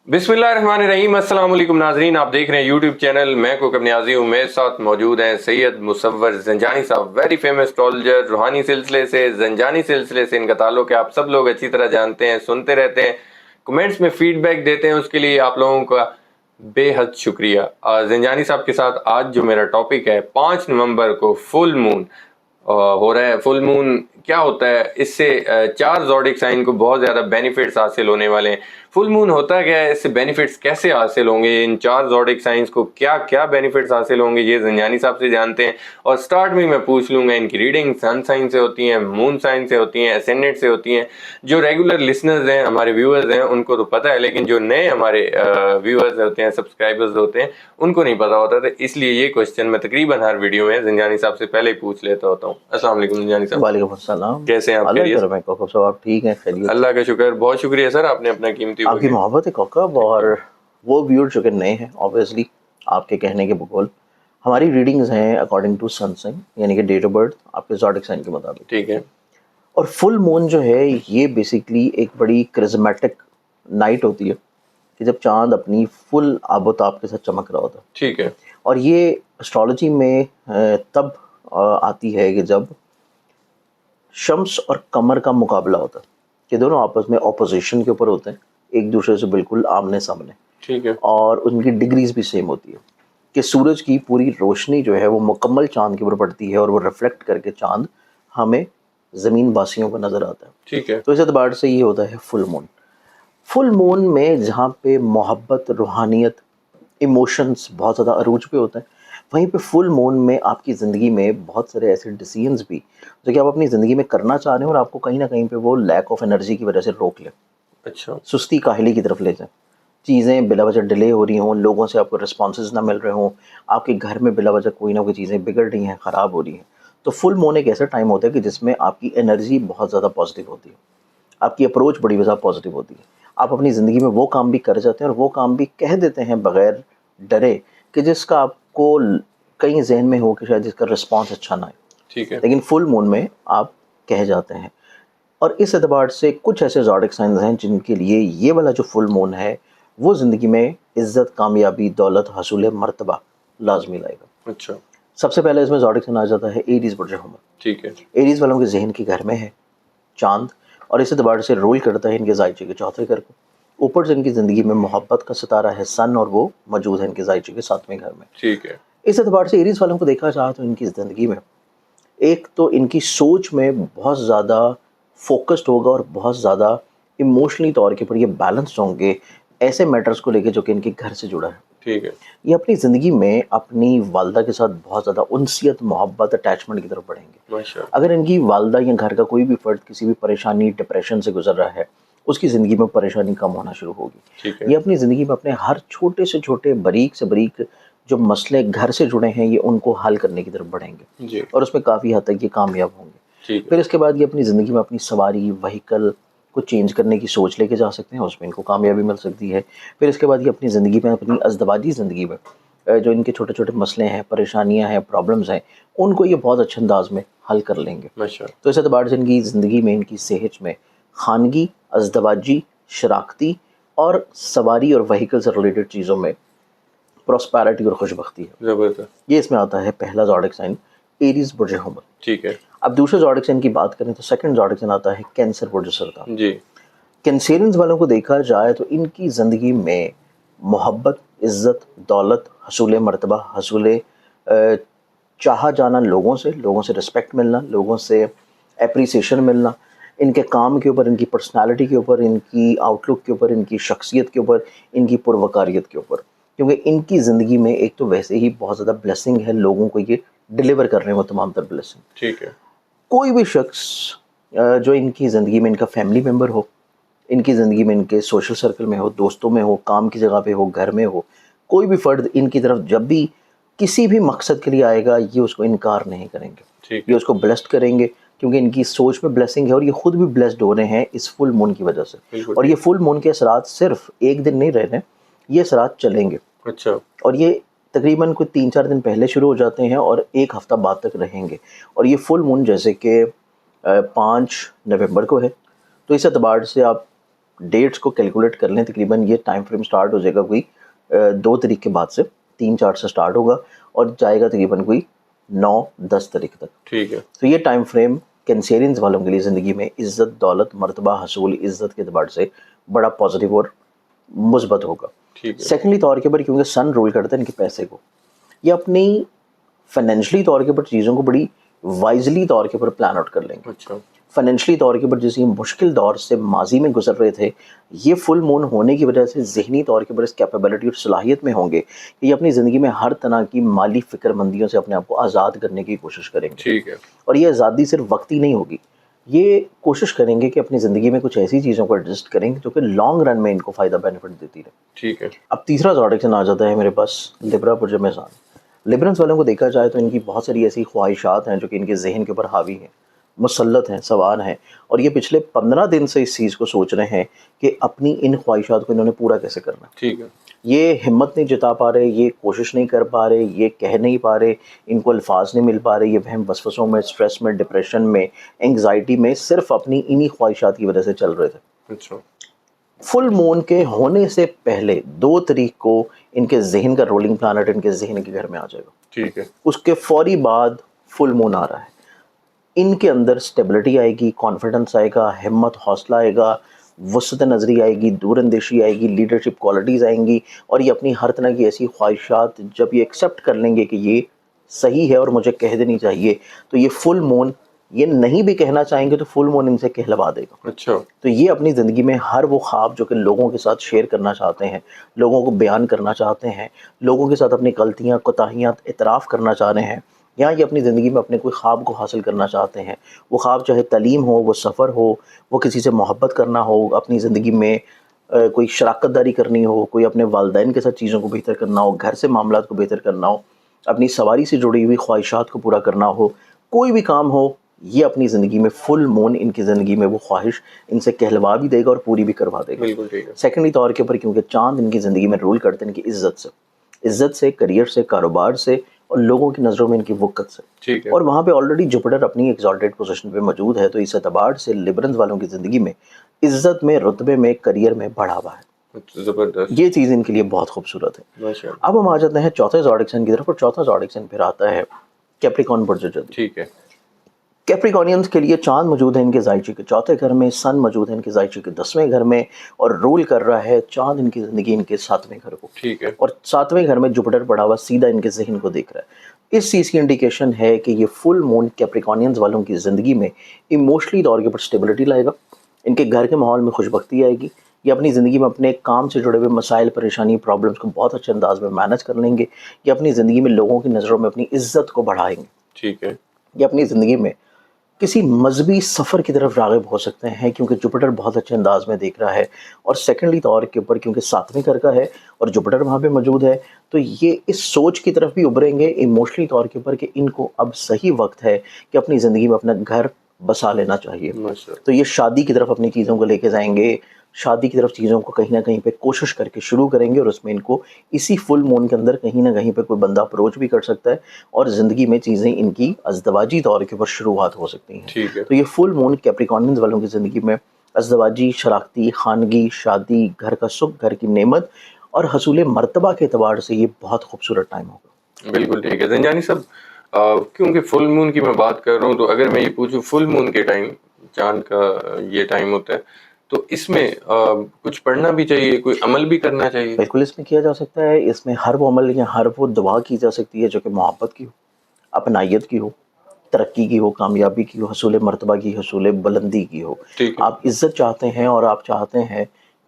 बिस्मिल्लाहिर्रहमानिर्रहीम। अस्सलाम वालेकुम नाजरीन, आप देख रहे हैं यूट्यूब चैनल मैं कोकब नियाजी हूँ। मेरे साथ मौजूद हैं सैयद मुसव्वर ज़ंजानी साहब, वेरी फेमस एस्ट्रोलॉजर। रूहानी सिलसिले से, ज़ंजानी सिलसिले से इनका ताल्लुक है, आप सब लोग अच्छी तरह जानते हैं, सुनते रहते हैं, कमेंट्स में फीडबैक देते हैं, उसके लिए आप लोगों का बेहद शुक्रिया। ज़ंजानी साहब के साथ आज जो मेरा टॉपिक है, 5 नवंबर को फुल मून हो रहा है। फुल मून क्या होता है, इससे 4 ज़ोडिक साइन को बहुत ज़्यादा बेनिफिट्स हासिल होने वाले हैं। फुल मून होता क्या है, इससे बेनिफिट्स कैसे हासिल होंगे, इन 4 ज़ोडिक साइंस को क्या क्या बेनिफिट्स हासिल होंगे, ये ज़ंजानी साहब से जानते हैं। और स्टार्ट में मैं पूछ लूँगा, इनकी रीडिंग सन साइन से होती हैं, मून साइन से होती हैं, एसेंडेंट से होती हैं। जो रेगुलर लिसनर्स हैं, हमारे व्यूअर्स हैं, उनको तो पता है, लेकिन जो नए हमारे व्यूअर्स होते हैं, सब्सक्राइबर्स होते हैं, उनको नहीं पता होता। तो इसलिए ये क्वेश्चन मैं तकरीबन हर वीडियो में ज़ंजानी साहब से पहले ही पूछ लेता होता हूँ। अस्सलाम वालेकुम ज़ंजानी साहब। वालेकुम अस्सलाम। कैसे हैं आप? आप ठीक हैं? खैरियत? अल्लाह का शुक्र, बहुत शुक्रिया सर, आपने अपना कीमती आपकी मोहब्बत है कोकब, और वो व्यूअर जो कि नए हैं, ऑब्वियसली आपके कहने के बकौल हमारी रीडिंग्स हैं अकॉर्डिंग टू सन साइन, यानी कि डेट ऑफ बर्थ आपके ज़ोडिक साइन के मुताबिक। ठीक है। और फुल मून जो है ये बेसिकली एक बड़ी क्रिज्मेटिक नाइट होती है कि जब चांद अपनी फुल आबोताब के साथ चमक रहा होता है। ठीक है। और ये एस्ट्रोलॉजी में तब आती है कि जब शम्स और कमर का मुकाबला होता है, कि दोनों आपस में ऑपोजिशन के ऊपर होते हैं, एक दूसरे से बिल्कुल आमने सामने। ठीक है। और उनकी डिग्रीज भी सेम होती है कि सूरज की पूरी रोशनी जो है वो मुकम्मल चांद के ऊपर पड़ती है और वो रिफ्लेक्ट करके चांद हमें ज़मीन वासियों को नज़र आता है। ठीक है। तो इस एतबार से ये होता है फुल मून। फुल मून में जहाँ पे मोहब्बत, रूहानियत, इमोशंस बहुत ज़्यादा अरूज पे होते हैं, वहीं पे फुल मून में आपकी ज़िंदगी में बहुत सारे ऐसे डिसीजंस भी जो कि आप अपनी ज़िंदगी में करना चाह रहे हैं और आपको कहीं ना कहीं पे वो लैक ऑफ एनर्जी की वजह से रोक लें, अच्छा। सुस्ती काहली की तरफ ले जाएं, चीज़ें बिला वजह डिले हो रही हों, लोगों से आपको रिस्पॉन्सेज ना मिल रहे हों, आपके घर में बिला वजह कोई ना कोई चीज़ें बिगड़ रही हैं, ख़राब हो रही हैं। तो फुल मून एक ऐसा टाइम होता है कि जिसमें आपकी एनर्जी बहुत ज़्यादा पॉजिटिव होती है, आपकी अप्रोच बड़ी ज़्यादा पॉजिटिव होती है, आप अपनी ज़िंदगी में वो काम भी कर जाते हैं और वो काम भी कह देते हैं बग़ैर डरे कि जिसका आपको कहीं जहन में हो कि शायद इसका रिस्पॉन्स अच्छा ना आए। ठीक है। लेकिन फुल मून में आप कह जाते हैं। और इस एतबार से कुछ ऐसे ज़ोडिक साइंस हैं जिनके लिए ये वाला जो फुल मून है वो ज़िंदगी में इज़्ज़त, कामयाबी, दौलत, हसूल मर्तबा लाजमी लाएगा। अच्छा। सबसे पहले इसमें ज़ोडिक साइन आ जाता है एरीज़ बुर्ज हुमर। ठीक है। एरीज़ वालों के जहन के घर में है चांद, और इस एतबार से रोल करता है इनके जायचे के चौथे घर को। ऊपर से इनकी ज़िंदगी में मोहब्बत का सितारा है सन, और वो मौजूद है इनके जायचे के 7वें घर में। ठीक है। इस एतबार से एरीज़ वालों को देखा जाए तो इनकी ज़िंदगी में एक तो इनकी सोच में बहुत ज़्यादा फोकस्ड होगा और बहुत ज़्यादा इमोशनली तौर के ऊपर ये बैलेंस्ड होंगे ऐसे मैटर्स को लेके जो कि इनके घर से जुड़ा है। ठीक है। ये अपनी ज़िंदगी में अपनी वालदा के साथ बहुत ज़्यादा उनसियत, मोहब्बत, अटैचमेंट की तरफ बढ़ेंगे। माशाअल्लाह। अगर इनकी वालदा या घर का कोई भी फ़र्द किसी भी परेशानी, डिप्रेशन से गुजर रहा है, उसकी ज़िंदगी में परेशानी कम होना शुरू होगी। ठीक है। ये अपनी ज़िंदगी में अपने हर छोटे से छोटे, बारीक से बारीक जो मसले घर से जुड़े हैं, ये उनको हल करने की तरफ बढ़ेंगे जी। और उसमें काफ़ी हद तक ये कामयाब होंगे। ठीक है। फिर इसके बाद ये अपनी ज़िंदगी में अपनी सवारी, व्हीकल को चेंज करने की सोच लेके जा सकते हैं, उसमें इनको कामयाबी मिल सकती है। फिर इसके बाद ये अपनी ज़िंदगी में, अपनी अज़दवाजी ज़िंदगी में जो इनके छोटे छोटे मसले हैं, परेशानियां हैं, प्रॉब्लम्स हैं, उनको ये बहुत अच्छे अंदाज में हल कर लेंगे। माशाअल्लाह। तो इस एतबार से इनकी ज़िंदगी में, इनकी सेहत में खानगी, अज़दवाजी, शराकती और सवारी और व्हीकल से रिलेटेड चीज़ों में प्रॉस्पेरिटी और खुशबख्ती है। ज़बरदस्त। ये इसमें आता है पहला ज़ोडिक साइन एरीज़ बुर्ज हुमर। ठीक है। अब दूसरे ज़ोडिक साइन की बात करें तो सेकंड ज़ोडिक साइन आता है कैंसर बुर्ज सरतान। जी। कैंसेरियंस वालों को देखा जाए तो इनकी ज़िंदगी में मोहब्बत, इज़्ज़त, दौलत, हसूल मर्तबा, हसूल चाहा जाना, लोगों से रिस्पेक्ट मिलना, लोगों से एप्रिसिएशन मिलना, इनके काम के ऊपर, इनकी पर्सनालिटी के ऊपर, इनकी आउटलुक के ऊपर, इनकी शख्सियत के ऊपर, इनकी पुरवकारियत के ऊपर। क्योंकि इनकी ज़िंदगी में एक तो वैसे ही बहुत ज़्यादा ब्लेसिंग है, लोगों को ये डिलीवर कर रहे हैं वो तमाम तर ब्लेसिंग। ठीक है। कोई भी शख्स जो इनकी ज़िंदगी में इनका फैमिली मेम्बर हो, इनकी ज़िंदगी में इनके सोशल सर्कल में हो, दोस्तों में हो, काम की जगह पे हो, घर में हो, कोई भी फ़र्द इनकी तरफ जब भी किसी भी मकसद के लिए आएगा, ये उसको इनकार नहीं करेंगे, ठीक ये है। उसको ब्लेस्ड करेंगे, क्योंकि इनकी सोच में ब्लेसिंग है और ये खुद भी ब्लेस्ड हो रहे हैं इस फुल मून की वजह से। बिल्कुल और ये ठीक। फुल मून के असरात सिर्फ एक दिन नहीं रह रहे, ये असरात चलेंगे अच्छा। और ये तकरीबन कोई 3-4 दिन पहले शुरू हो जाते हैं और 1 हफ़्ता बाद तक रहेंगे। और ये फुल मून जैसे कि 5 नवंबर को है, तो इस एतबार से आप डेट्स को कैलकुलेट कर लें, तकरीबन ये टाइम फ्रेम स्टार्ट हो जाएगा कोई 2 तारीख के बाद से, 3-4 से स्टार्ट होगा और जाएगा तकरीबन कोई 9-10 तारीख तक। ठीक है। तो ये टाइम फ्रेम कैंसेरियंस वालों के लिए ज़िंदगी में इज़्ज़त, दौलत, मर्तबा, हसूल, इज़्ज़त के एतबार से बड़ा पॉजिटिव और मुस्बत होगा। ठीक है। सेकेंडली तौर के ऊपर क्योंकि सन रूल करते हैं इनके पैसे को, ये अपनी फाइनेंशली तौर के ऊपर चीज़ों को बड़ी वाइजली तौर के ऊपर प्लान आउट कर लेंगे। अच्छा। फाइनेंशली तौर के ऊपर जिस ये मुश्किल दौर से माजी में गुजर रहे थे, ये फुल मून होने की वजह से ज़हनी तौर के ऊपर इस कैपेबिलिटी और सलाहियत में होंगे कि ये अपनी ज़िंदगी में हर तरह की माली फ़िक्रमंदियों से अपने आप को आज़ाद करने की कोशिश करेंगे। ठीक है। और ये आज़ादी सिर्फ वक्ती नहीं होगी, ये कोशिश करेंगे कि अपनी ज़िंदगी में कुछ ऐसी चीज़ों को एडजस्ट करेंगे जो कि लॉन्ग रन में इनको फ़ायदा बेनिफिट देती रहे। ठीक है। अब तीसरा ज़ोडिएक आ जाता है मेरे पास लिब्रा पुरजम इंसान। लिब्रंस वालों को देखा जाए तो इनकी बहुत सारी ऐसी ख्वाहिशात हैं जो कि इनके जहन के ऊपर हावी हैं, मुसल्लत हैं, सवार हैं, और ये पिछले 15 दिन से इस चीज़ को सोच रहे हैं कि अपनी इन ख्वाहिशात को इन्होंने पूरा कैसे करना। ठीक है। ये हिम्मत नहीं जता पा रहे, ये कोशिश नहीं कर पा रहे, ये कह नहीं पा रहे, इनको अल्फाज नहीं मिल पा रहे, ये वहम वसवसों में, स्ट्रेस में, डिप्रेशन में, एंग्जाइटी में सिर्फ अपनी इन्हीं ख्वाहिशात की वजह से चल रहे थे। अच्छा। फुल मून के होने से पहले 2 तारीख को इनके जहन का रोलिंग प्लानट इनके जहन के घर में आ जाएगा। ठीक है। उसके फौरी बाद फुल मून आ रहा है। इनके अंदर स्टेबिलिटी आएगी, कॉन्फिडेंस आएगा, हिम्मत, हौसला आएगा, वसत नज़री आएगी, दूरअंदेशी आएगी, लीडरशिप क्वालिटीज़ आएंगी, और ये अपनी हर तरह की ऐसी ख्वाहिशात जब ये एक्सेप्ट कर लेंगे कि ये सही है और मुझे कह देनी चाहिए, तो ये फुल मून, ये नहीं भी कहना चाहेंगे तो फुल मून इनसे कहलवा देगा। अच्छा। तो ये अपनी ज़िंदगी में हर वो ख्वाब जो कि लोगों के साथ शेयर करना चाहते हैं, लोगों को बयान करना चाहते हैं, लोगों के साथ अपनी गलतियाँ, कोताहियाँ इतराफ़ करना चाह रहे हैं, या ये अपनी ज़िंदगी में अपने कोई ख्वाब को हासिल करना चाहते हैं, वो ख्वाब चाहे तालीम हो, वो सफ़र हो, वो किसी से मोहब्बत करना हो, अपनी ज़िंदगी में कोई शराकत करनी हो, कोई अपने वालिदैन के साथ चीज़ों को बेहतर करना हो, घर से मामलात को बेहतर करना हो, अपनी सवारी से जुड़ी हुई ख्वाहिशात को पूरा करना हो, कोई भी काम हो, ये अपनी ज़िंदगी में फुल मून इनकी ज़िंदगी में वो ख्वाहिश इनसे कहलवा भी देगा और पूरी भी करवा देगा। बिल्कुल ठीक है। सेकेंडली तौर के ऊपर क्योंकि चाँद इनकी ज़िंदगी में रूल करते हैं इनकी इज़्ज़त से, करियर से, कारोबार से, और लोगों की नज़रों में इनकी वक़्त से। ठीक है। और वहाँ पे ऑलरेडी जुपिटर अपनी एक्सॉल्टेड पोजीशन पे मौजूद है, तो इस एतबार से लिब्रंस वालों की ज़िंदगी में इज़्ज़त में, रुतबे में, करियर में बढ़ावा है। ज़बरदस्त। ये चीज़ इनके लिए बहुत खूबसूरत है। माशाअल्लाह। अब हम आ जाते हैं चौथे ज़ोडिएक साइन की तरफ, और चौथा ज़ोडिएक साइन फिर आता है कैप्रिकॉर्न बुर्ज जदी। ठीक है। कैप्रिकॉर्नियंस के लिए चांद मौजूद है इनके ज़ायचे के चौथे घर में, सन मौजूद है इनके ज़ायचे के 10वें घर में, और रूल कर रहा है चांद इनकी ज़िंदगी इनके 7वें घर को। ठीक है। और 7वें घर में जुपिटर पड़ा हुआ सीधा इनके जहन को देख रहा है। इस चीज़ की इंडिकेशन है कि ये फुल मून कैप्रिकॉर्नियंस वालों की ज़िंदगी में इमोशनली तौर के ऊपर स्टेबिलिटी लाएगा, इनके घर के माहौल में खुशबख्ती आएगी, ये अपनी ज़िंदगी में अपने काम से जुड़े हुए मसाइल, परेशानी, प्रॉब्लम्स को बहुत अच्छे अंदाज में मैनेज कर लेंगे, ये अपनी ज़िंदगी में लोगों की नज़रों में अपनी इज़्ज़त को बढ़ाएंगे, ठीक है। ये अपनी ज़िंदगी में किसी मजहबी सफ़र की तरफ राग़िब हो सकते हैं क्योंकि जुपिटर बहुत अच्छे अंदाज में देख रहा है। और सेकेंडली तौर के ऊपर क्योंकि 7वें घर का है और जुपिटर वहाँ पे मौजूद है, तो ये इस सोच की तरफ भी उभरेंगे इमोशनली तौर के ऊपर कि इनको अब सही वक्त है कि अपनी ज़िंदगी में अपना घर बसा लेना चाहिए। माशाअल्लाह। तो ये शादी की तरफ अपनी चीज़ों को लेके जाएंगे, शादी की तरफ चीज़ों को कहीं ना कहीं पे कोशिश करके शुरू करेंगे, और उसमें इनको इसी फुल मून के अंदर कहीं ना कहीं पे कोई बंदा अप्रोच भी कर सकता है, और ज़िंदगी में चीज़ें इनकी अज़दवाजी तौर के ऊपर शुरुआत हो सकती हैं। ठीक है। तो ये फुल मून कैप्रिकॉर्नियंस वालों की ज़िंदगी में अज़दवाजी, शराकती, खानगी, शादी, घर का सुख, घर की नेमत और हसूल मर्तबा के एतबार से ये बहुत खूबसूरत टाइम होगा। बिल्कुल ठीक है ज़ंजानी साहब। क्योंकि फुल मून की मैं बात कर रहा हूँ, तो अगर मैं ये पूछूं फुल मून के टाइम, चांद का ये टाइम होता है, तो इसमें कुछ पढ़ना भी चाहिए, कोई अमल भी करना चाहिए? बिल्कुल इसमें किया जा सकता है। इसमें हर वो अमल या हर वो दुआ की जा सकती है जो कि मोहब्बत की हो, अपनायत की हो, तरक्की की हो, कामयाबी की हो, हसूल मर्तबा की, हसूल बुलंदी की हो। ठीक है। आप इज़्ज़त चाहते हैं और आप चाहते हैं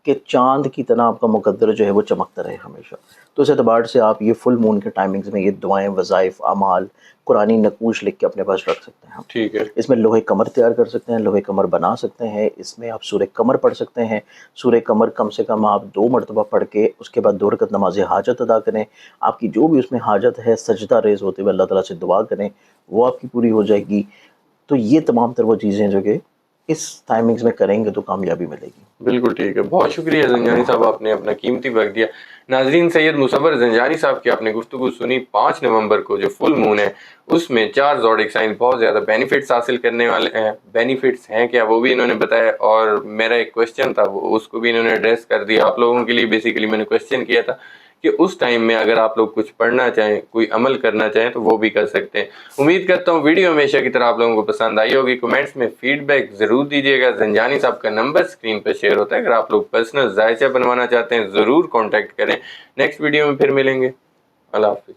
कि चाँद की तरह आपका मुकद्दर जो है वो चमकता रहे हमेशा, तो इस एतबार से आप ये फुल मून के टाइमिंग्स में ये दुआएं, वज़ाइफ, अमाल, कुरानी नकूश लिख के अपने पास रख सकते हैं। ठीक है। इसमें लोहे कमर तैयार कर सकते हैं, लोहे कमर बना सकते हैं। इसमें आप सूरह कमर पढ़ सकते हैं। सूरह कमर कम से कम आप 2 मरतबा पढ़ के उसके बाद 2 रकत नमाज हाजत अदा करें। आपकी जो भी उसमें हाजत है, सजदा रेज़ होते हुए अल्लाह ताला से दुआ करें, वो आपकी पूरी हो जाएगी। तो ये तमाम तर वो चीज़ें जो कि اس ٹائمنگز میں کریں گے تو کامیابی ملے گی. بالکل ٹھیک ہے. بہت شکریہ زنجانی صاحب, آپ نے اپنا قیمتی وقت دیا. ناظرین, سید مصور زنجانی صاحب کی آپ نے گفتگو سنی. 5 نومبر کو جو فل مون ہے اس میں 4 زوڈک سائن بہت زیادہ بینیفٹس حاصل کرنے والے ہیں. بینیفٹس ہیں کیا وہ بھی انہوں نے بتایا, اور میرا ایک کوشچن تھا اس کو بھی انہوں نے ایڈریس کر دیا آپ لوگوں کے لیے. بیسیکلی میں نے کوشچن کیا تھا کہ اس ٹائم میں اگر آپ لوگ کچھ پڑھنا چاہیں, کوئی عمل کرنا چاہیں تو وہ بھی کر سکتے ہیں. امید کرتا ہوں ویڈیو ہمیشہ کی طرح آپ لوگوں کو پسند آئی ہوگی. کمنٹس میں فیڈ بیک ضرور دیجیے گا. زنجانی صاحب کا نمبر اسکرین پہ شیئر ہوتا ہے, اگر آپ لوگ پرسنل ذائچہ بنوانا چاہتے ہیں ضرور کانٹیکٹ کریں. نیکسٹ ویڈیو میں پھر ملیں گے. اللہ حافظ.